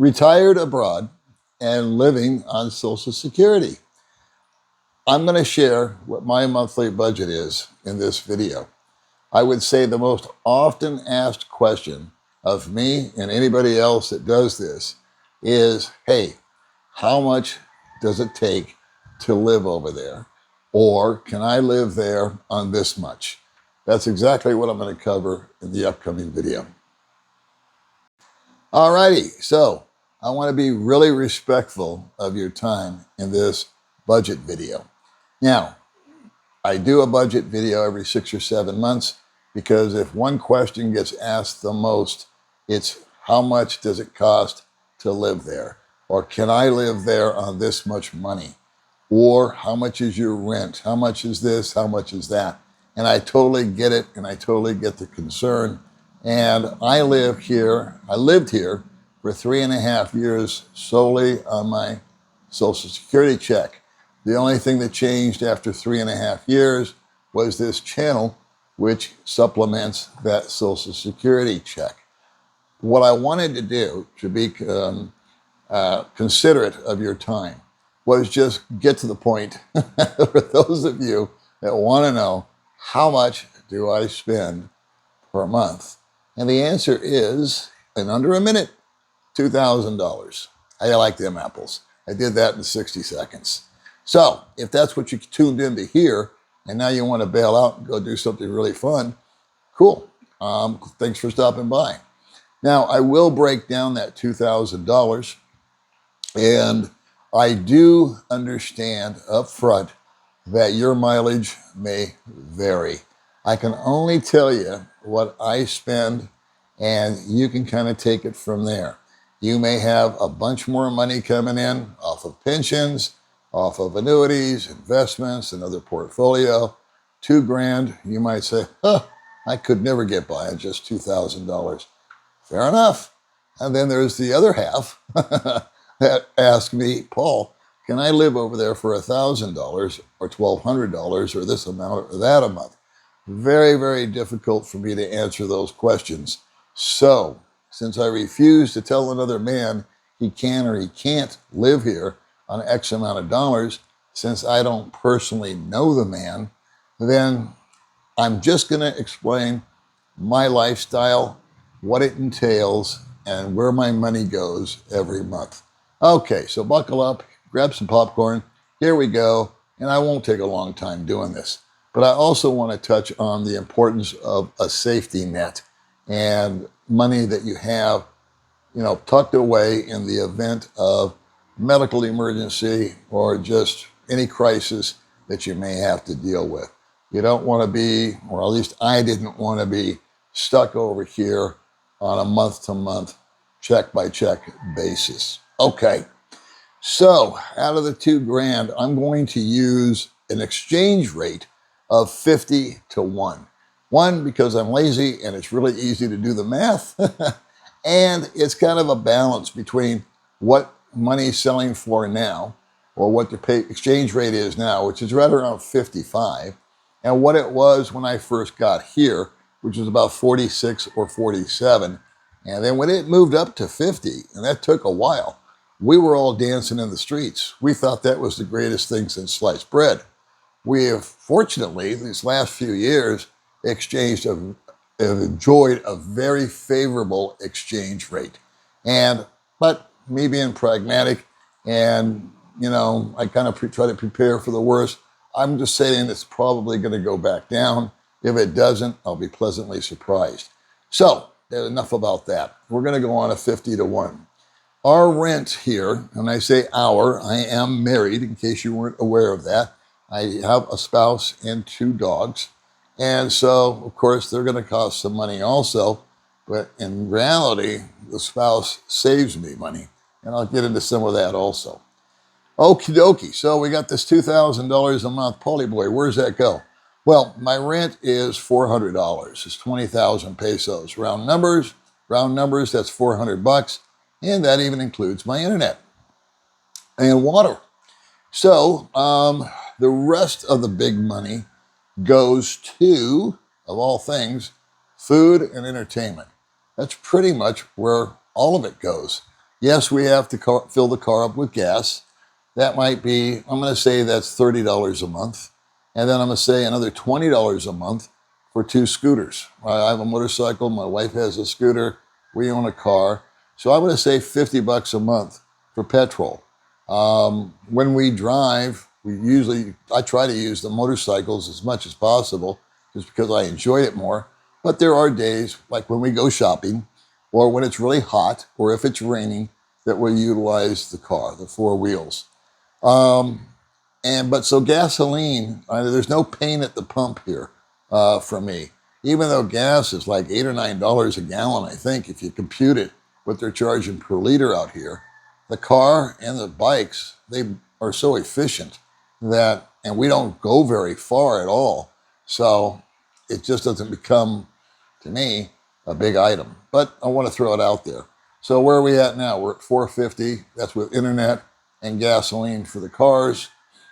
retired abroad and living on Social Security. I'm going to share what my monthly budget is in this video. I would say the most often asked question of me and anybody else that does this is, hey, how much does it take to live over there? Or can I live there on this much? That's exactly what I'm going to cover in the upcoming video. Alrighty, so I want to be really respectful of your time in this budget video. Now, I do a budget video every 6 or 7 months because if one question gets asked the most, it's how much does it cost to live there? Or can I live there on this much money? Or how much is your rent? How much is this? How much is that? And I totally get it, and I totally get the concern. And I lived here for 3.5 years solely on my Social Security check. The only thing that changed after 3.5 years was this channel, which supplements that Social Security check. What I wanted to do to be considerate of your time was just get to the point for those of you that want to know how much do I spend per month. And the answer is, in under a minute, $2,000. I like them apples. I did that in 60 seconds. So if that's what you tuned in to hear, and now you want to bail out and go do something really fun, cool. Thanks for stopping by. Now, I will break down that $2,000, and I do understand up front that your mileage may vary. I can only tell you what I spend, and you can kind of take it from there. You may have a bunch more money coming in off of pensions, off of annuities, investments, another portfolio. $2,000, you might say, I could never get by on just $2,000. Fair enough. And then there's the other half that ask me, Paul, can I live over there for $1,000 or $1,200 or this amount or that amount? Very, very difficult for me to answer those questions. So, since I refuse to tell another man he can or he can't live here on X amount of dollars, since I don't personally know the man, then I'm just going to explain my lifestyle, what it entails, and where my money goes every month. Okay, so buckle up, grab some popcorn, here we go, and I won't take a long time doing this. But I also want to touch on the importance of a safety net and money that you have, tucked away in the event of medical emergency or just any crisis that you may have to deal with. You don't want to be, or at least I didn't want to be, stuck over here on a month-to-month, check-by-check basis. Okay, so out of the $2,000, I'm going to use an exchange rate of 50 to 1. One, because I'm lazy and it's really easy to do the math. And it's kind of a balance between what money's selling for now, or what the exchange rate is now, which is right around 55, and what it was when I first got here, which was about 46 or 47. And then when it moved up to 50, and that took a while, we were all dancing in the streets. We thought that was the greatest thing since sliced bread. We have, fortunately, these last few years, enjoyed a very favorable exchange rate. But me being pragmatic and, I kind of try to prepare for the worst, I'm just saying it's probably going to go back down. If it doesn't, I'll be pleasantly surprised. So, enough about that. We're going to go on a 50 to 1. Our rent here, and I say our, I am married, in case you weren't aware of that. I have a spouse and 2 dogs. And so, of course, they're going to cost some money also. But in reality, the spouse saves me money. And I'll get into some of that also. Okie dokie. So we got this $2,000 a month. Paulie boy, where's that go? Well, my rent is $400. It's 20,000 pesos. Round numbers, that's $400. And that even includes my internet and water. So the rest of the big money goes to, of all things, food and entertainment. That's pretty much where all of it goes. Yes, we have to fill the car up with gas. That might be, I'm going to say that's $30 a month. And then I'm going to say another $20 a month for two scooters. I have a motorcycle. My wife has a scooter. We own a car. So I'm going to say 50 bucks a month for petrol. When we drive, I try to use the motorcycles as much as possible just because I enjoy it more. But there are days, like when we go shopping, or when it's really hot, or if it's raining, that we utilize the car, the four wheels. Um, but so gasoline, there's no pain at the pump here for me. Even though gas is like $8 or $9 a gallon, I think, if you compute it, what they're charging per liter out here, the car and the bikes, they are so efficient and we don't go very far at all. So it just doesn't become, to me, a big item. But I want to throw it out there. So where are we at now? We're at 450. That's with internet and gasoline for the cars.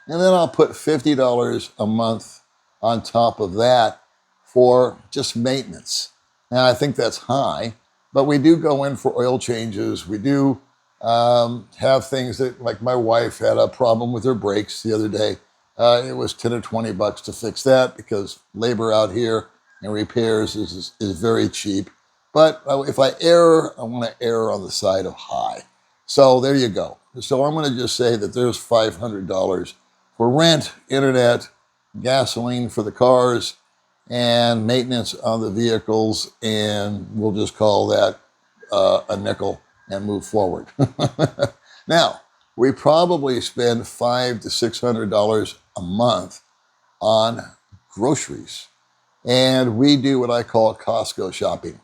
And then I'll put $50 a month on top of that for just maintenance. Now, I think that's high, but we do go in for oil changes. We do have things that, like my wife had a problem with her brakes the other day. It was 10 or 20 bucks to fix that because labor out here and repairs is very cheap. But if I err, I want to err on the side of high. So there you go. So I'm going to just say that there's $500 for rent, internet, gasoline for the cars, and maintenance on the vehicles, and we'll just call that a nickel and move forward. Now, we probably spend $500 to $600 a month on groceries, and we do what I call Costco shopping.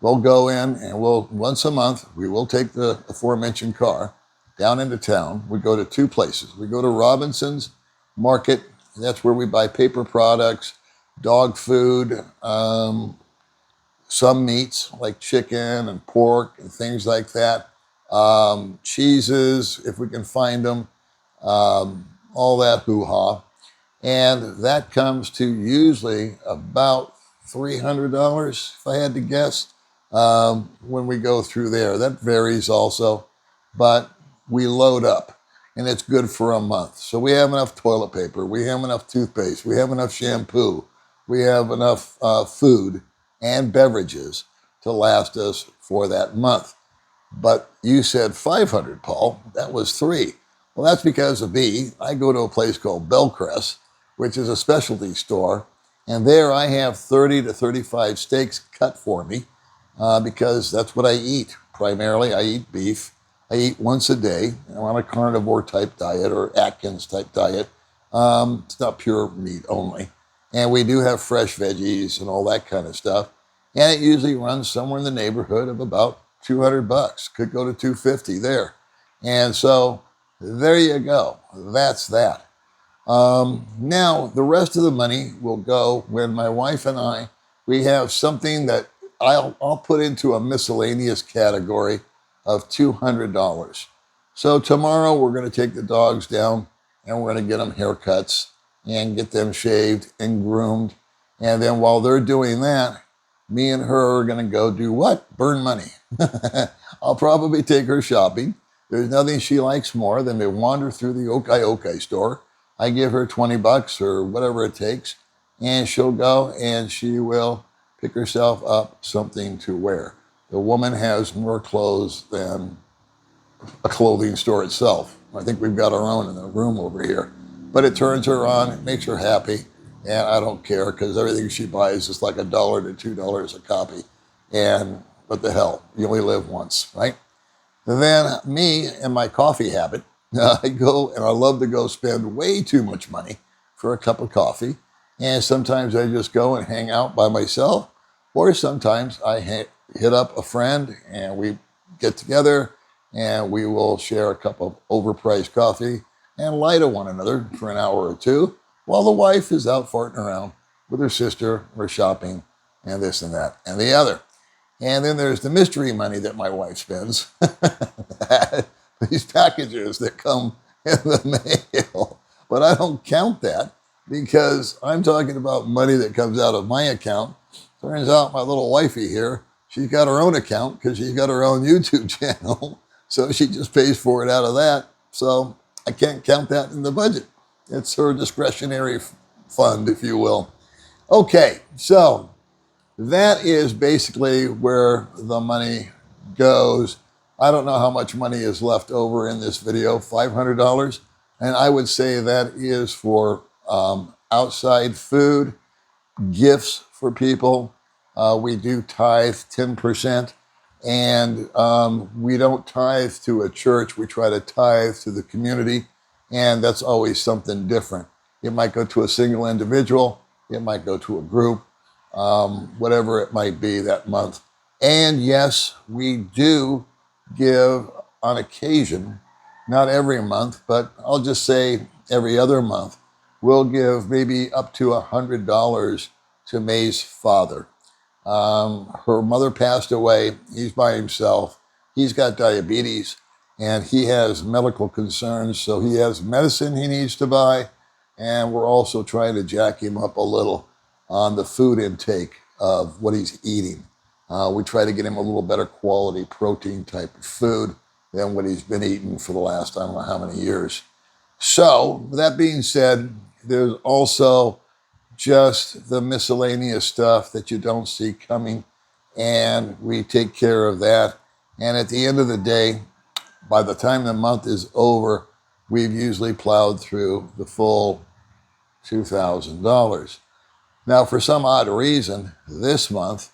We'll go in and once a month, we will take the aforementioned car down into town. We go to two places. We go to Robinson's Market. That's where we buy paper products, dog food, some meats like chicken and pork and things like that, cheeses if we can find them, all that hoo-ha. And that comes to usually about $300, if I had to guess, when we go through there. That varies also, but we load up, and it's good for a month. So we have enough toilet paper, we have enough toothpaste, we have enough shampoo, we have enough food and beverages to last us for that month. But you said 500, Paul. That was three. Well, that's because of me. I go to a place called Bellcrest, which is a specialty store, and there I have 30 to 35 steaks cut for me because that's what I eat. Primarily, I eat beef. I eat once a day. I'm on a carnivore type diet or Atkins type diet. It's not pure meat only. And we do have fresh veggies and all that kind of stuff. And it usually runs somewhere in the neighborhood of about 200 bucks. Could go to 250 there. And so there you go. That's that. Now, the rest of the money will go when my wife and we have something that I'll put into a miscellaneous category of $200. So tomorrow we're going to take the dogs down and we're going to get them haircuts and get them shaved and groomed. And then while they're doing that, me and her are going to go do what? Burn money. I'll probably take her shopping. There's nothing she likes more than to wander through the Okay store. I give her 20 bucks or whatever it takes, and she'll go and she will pick herself up something to wear. The woman has more clothes than a clothing store itself. I think we've got our own in the room over here. But it turns her on, it makes her happy, and I don't care because everything she buys is like $1 to $2 a copy. And what the hell, you only live once, right? And then me and my coffee habit, I go and I love to go spend way too much money for a cup of coffee. And sometimes I just go and hang out by myself, or sometimes I hit up a friend and we get together and we will share a cup of overpriced coffee and lie to one another for an hour or two while the wife is out farting around with her sister or shopping and this and that and the other. And then there's the mystery money that my wife spends. These packages that come in the mail. But I don't count that because I'm talking about money that comes out of my account. Turns out my little wifey here, she's got her own account because she's got her own YouTube channel. So she just pays for it out of that. So I can't count that in the budget. It's her discretionary fund, if you will. Okay, so that is basically where the money goes. I don't know how much money is left over in this video, $500. And I would say that is for outside food, gifts for people. We do tithe 10%. And we don't tithe to a church. We try to tithe to the community. And that's always something different. It might go to a single individual. It might go to a group, whatever it might be that month. And yes, we do give on occasion, not every month, but I'll just say every other month, we'll give maybe up to $100 to May's father. Her mother passed away. He's by himself. He's got diabetes and he has medical concerns. So he has medicine he needs to buy. And we're also trying to jack him up a little on the food intake of what he's eating. We try to get him a little better quality protein type of food than what he's been eating for the last, I don't know how many years. So that being said, there's also just the miscellaneous stuff that you don't see coming, and we take care of that. And at the end of the day, by the time the month is over, we've usually plowed through the full $2,000. Now, for some odd reason, this month,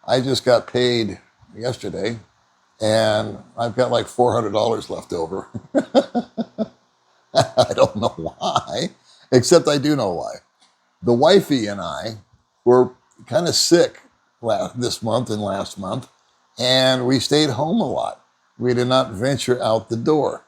I just got paid yesterday, and I've got like $400 left over. I don't know why, except I do know why. The wifey and I were kind of sick this month and last month, and we stayed home a lot. We did not venture out the door.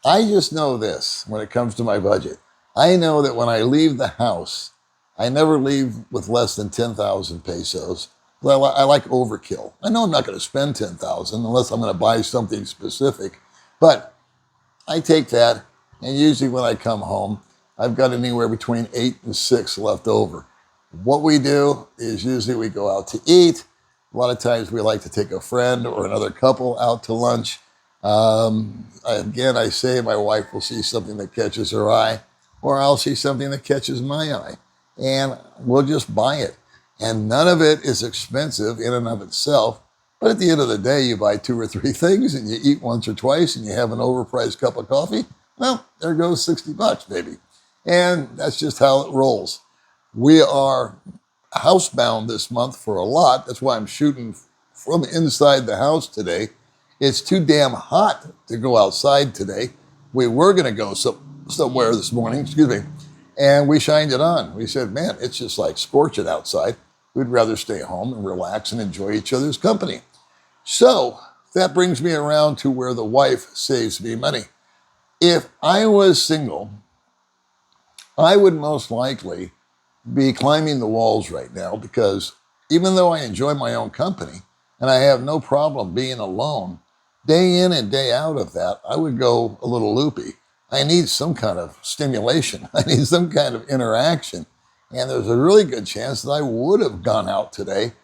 I just know this when it comes to my budget. I know that when I leave the house, I never leave with less than 10,000 pesos. Well, I like overkill. I know I'm not going to spend 10,000 unless I'm going to buy something specific, but I take that, and usually when I come home, I've got anywhere between 8 and 6 left over. What we do is usually we go out to eat. A lot of times we like to take a friend or another couple out to lunch. Again, I say my wife will see something that catches her eye, or I'll see something that catches my eye, and we'll just buy it. And none of it is expensive in and of itself. But at the end of the day, you buy 2 or 3 things and you eat once or twice and you have an overpriced cup of coffee. Well, there goes $60, baby. And that's just how it rolls. We are housebound this month for a lot. That's why I'm shooting from inside the house today. It's too damn hot to go outside today. We were going to go somewhere this morning, and we shined it on. We said, man, it's just like scorching outside. We'd rather stay home and relax and enjoy each other's company. So that brings me around to where the wife saves me money. If I was single, I would most likely be climbing the walls right now, because even though I enjoy my own company and I have no problem being alone, day in and day out of that, I would go a little loopy. I need some kind of stimulation. I need some kind of interaction. And there's a really good chance that I would have gone out today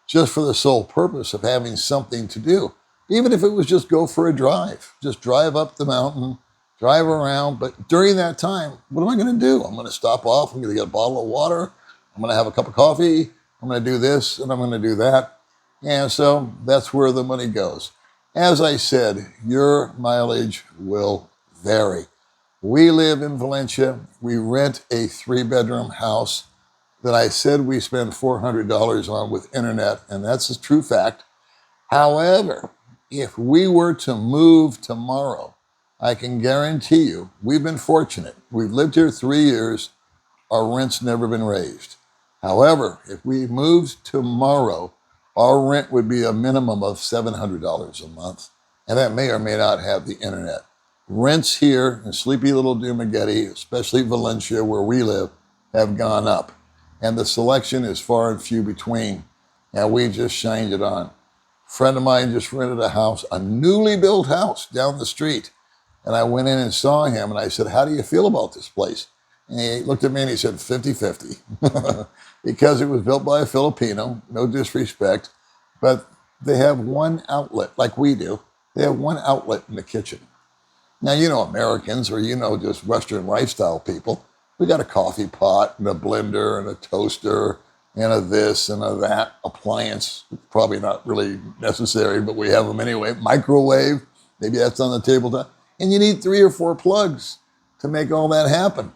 just for the sole purpose of having something to do. Even if it was just go for a drive, just drive up the mountain, drive around. But during that time, what am I going to do? I'm going to stop off. I'm going to get a bottle of water. I'm going to have a cup of coffee. I'm going to do this and I'm going to do that. And so that's where the money goes. As I said, your mileage will vary. We live in Valencia. We rent a 3-bedroom house that I said we spend $400 on with internet, and that's a true fact. However, if we were to move tomorrow, I can guarantee you, we've been fortunate. We've lived here 3 years. Our rent's never been raised. However, if we moved tomorrow, our rent would be a minimum of $700 a month, and that may or may not have the internet. Rents here in sleepy little Dumaguete, especially Valencia where we live, have gone up. And the selection is far and few between. And we just shined it on. A friend of mine just rented a house, a newly built house down the street. And I went in and saw him and I said, how do you feel about this place? And he looked at me and he said, 50-50. Because it was built by a Filipino, no disrespect, but they have one outlet like we do. They have one outlet in the kitchen. Now, you know Americans, or you know just Western lifestyle people, we got a coffee pot and a blender and a toaster and a this and a that appliance. Probably not really necessary, but we have them anyway. Microwave, maybe that's on the tabletop. And you need 3 or 4 plugs to make all that happen.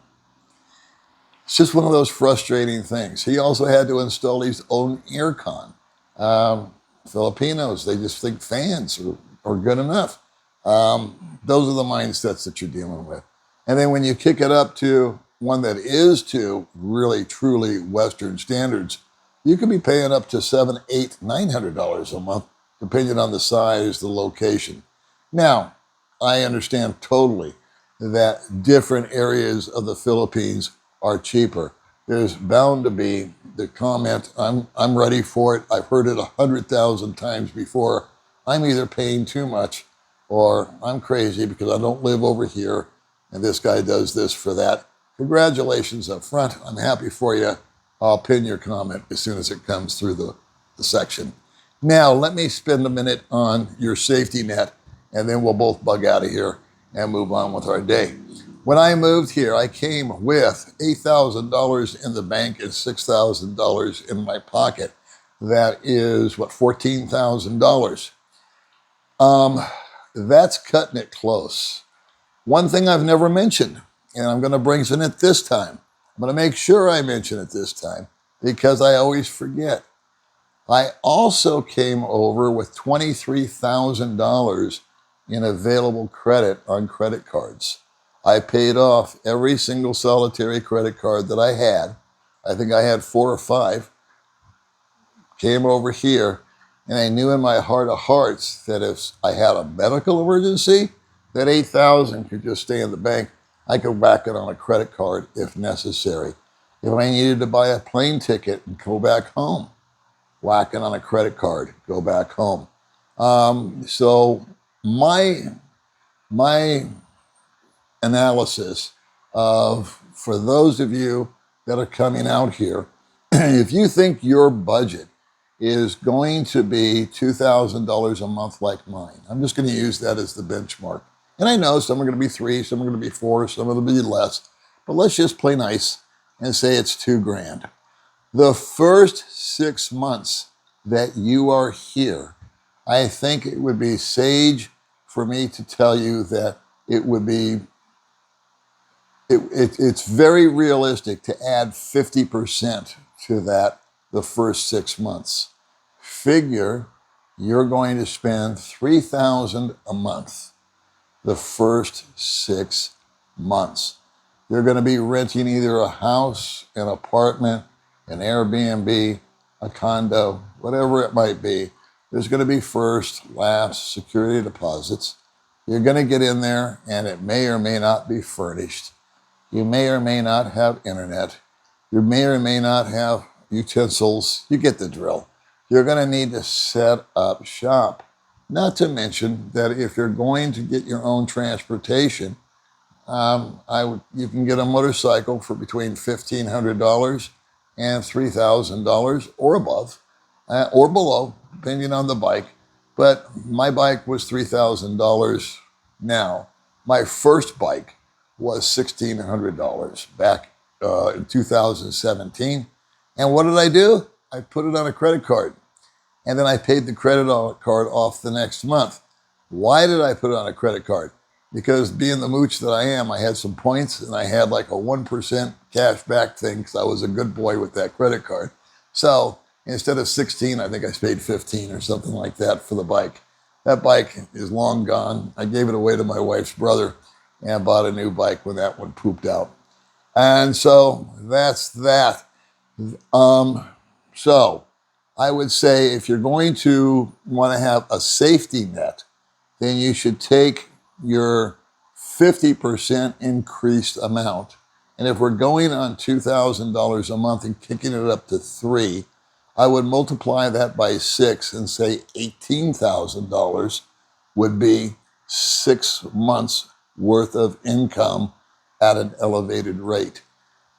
It's just one of those frustrating things. He also had to install his own air con. Filipinos, they just think fans are good enough. Those are the mindsets that you're dealing with. And then when you kick it up to one that is to really, truly Western standards, you could be paying up to $700, $800, $900 a month, depending on the size, the location. Now, I understand totally that different areas of the Philippines are cheaper. There's bound to be the comment, I'm ready for it. I've heard it 100,000 times before. I'm either paying too much or I'm crazy because I don't live over here and this guy does this for that. Congratulations up front. I'm happy for you. I'll pin your comment as soon as it comes through the section. Now, let me spend a minute on your safety net, and then we'll both bug out of here and move on with our day. When I moved here, I came with $8,000 in the bank and $6,000 in my pocket. That is, $14,000. That's cutting it close. One thing I've never mentioned, and I'm going to bring it this time. I'm going to make sure I mention it this time because I always forget. I also came over with $23,000 in available credit on credit cards. I paid off every single solitary credit card that I had. I think I had 4 or 5. Came over here, and I knew in my heart of hearts that if I had a medical emergency, that $8,000 could just stay in the bank. I could whack it on a credit card if necessary. If I needed to buy a plane ticket and go back home, whack it on a credit card, go back home. So my analysis of, for those of you that are coming out here, if you think your budget is going to be $2,000 a month like mine, I'm just going to use that as the benchmark. And I know some are going to be 3, some are going to be 4, some are going to be less, but let's just play nice and say it's $2,000. The first 6 months that you are here, I think it would be sage for me to tell you that it would be, it's very realistic to add 50% to that the first 6 months. Figure you're going to spend $3,000 a month the first 6 months. You're going to be renting either a house, an apartment, an Airbnb, a condo, whatever it might be. There's going to be first, last security deposits. You're going to get in there and it may or may not be furnished. You may or may not have internet. You may or may not have utensils. You get the drill. You're going to need to set up shop. Not to mention that if you're going to get your own transportation, you can get a motorcycle for between $1,500 and $3,000 or above, or below, depending on the bike. But my bike was $3,000 now. My first bike was $1,600 back in 2017. And what did I do? I put it on a credit card. And then I paid the credit card off the next month. Why did I put it on a credit card? Because being the mooch that I am, I had some points and I had like a 1% cash back thing because I was a good boy with that credit card. So instead of 16, I think I paid 15 or something like that for the bike. That bike is long gone. I gave it away to my wife's brother and bought a new bike when that one pooped out. And so that's that. So I would say if you're going to want to have a safety net, then you should take your 50% increased amount. And if we're going on $2,000 a month and kicking it up to $3,000, I would multiply that by 6 and say $18,000 would be 6 months worth of income at an elevated rate.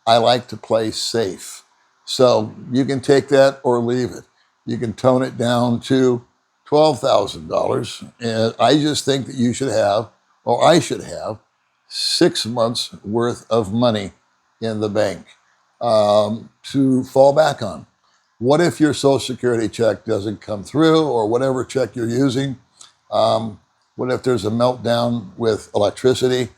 I like to play safe. So you can take that or leave it. You can tone it down to $12,000. And I just think that you should have, or I should have, 6 months worth of money in the bank to fall back on. What if your Social Security check doesn't come through, or whatever check you're using? What if there's a meltdown with electricity?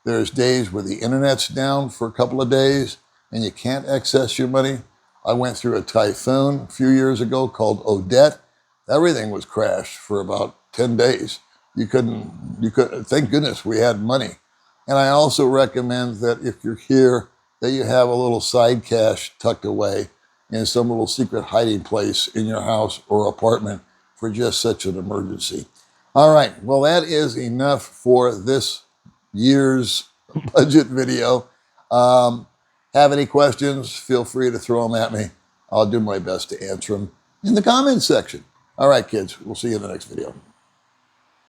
There's days where the internet's down for a couple of days and you can't access your money. I went through a typhoon a few years ago called Odette. Everything was crashed for about 10 days. You couldn't, thank goodness we had money. And I also recommend that if you're here, that you have a little side cash tucked away in some little secret hiding place in your house or apartment for just such an emergency. All right, well, that is enough for this year's budget video. Have any questions? Feel free to throw them at me. I'll do my best to answer them in the comments section. All right, kids, we'll see you in the next video.